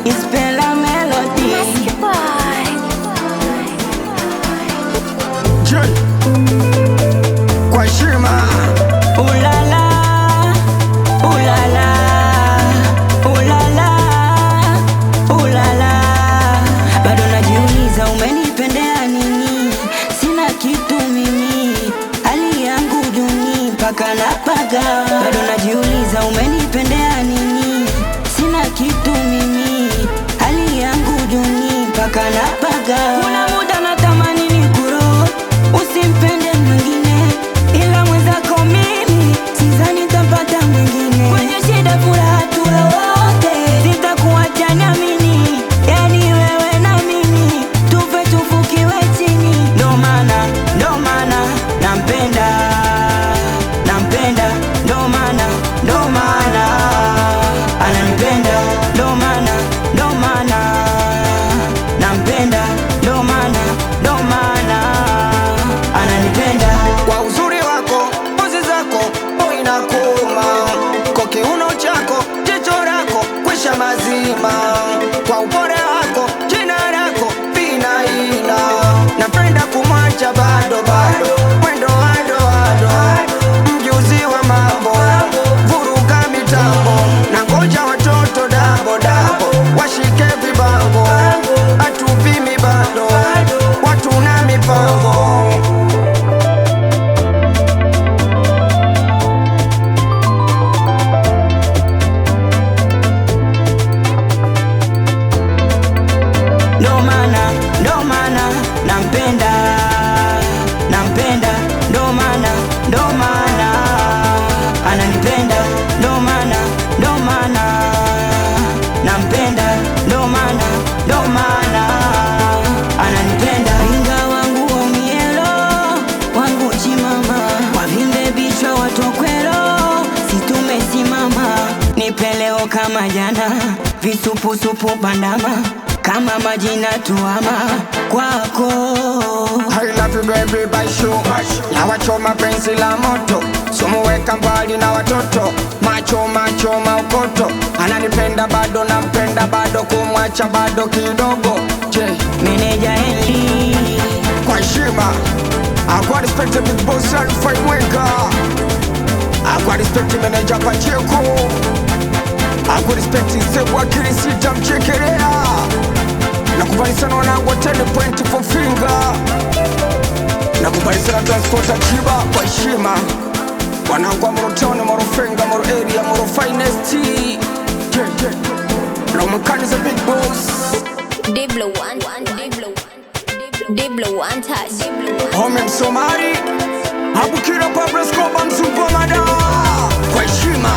Ispela Melody. Jay kwa heshima. Ulala, ulala, ulala, ulala. Bado najiuliza umenipendea nini? Sina kitu mimi, hali yangu duni mpaka napaga. Bado najiuliza umenipendea nini? Sina kitu mimi, hali yangu duni mpaka napaga. Kuna muda natamani nikuro, usimpende mwingine ila mwenzako mimi, sidhani nitapata mwingine. Kwenye shida furaha tuwe wote, sitakuacha niamini, yani wewe na mimi tufe tufukiwe chini. Ndo maana nampenda, nampenda, ndo maana ananipenda, ndo maana nampenda, ndo maana ananipenda. Kwa uzuri wako, pozi zako, inakuma kwa kiuno chako, jicho lako, kwisha mazima. Kwa upole wako, jina lako, vinaina. Napenda kumwacha bado, mwendo ado, mjuzi wa mambo, vuruga mitambo. Na ngoja watoto dabo, washike vibango, hatupimi bado, watu na mipango. Ndo maana nampenda, ndo maana ananipenda, ndo maana nampenda, ndo maana ananipenda. Inga wangu omielo, wangu chimama, wavimbe bichwa watokwelo, situmesimama. Nipeleo kama jana, visupusupu bandama, kama majina tuama kwako. I love you baby by show. Na wachoma penzi la moto, sumuweka mbali na watoto. Macho maukoto, ananipenda bado, nampenda bado, kumwacha bado kidogo. Je, Meneja Eli kwa heshima. Akwa respect the big boss Alfred Mwenga. Akwa respect manager Pacheco. Akwa respect Sebu Akili Sita Mchekelea. Nakubali sana wanangu wa 10.4 finger. Nakubali sana transporter Chiba kwa heshima. Wanangu wa Morotoni, Morofenga, Moro area, Moro finest. Na umekani za big boss Diblo one touch. Home Msomari. Abukira Pablo Escobar Msupa Mada kwa heshima.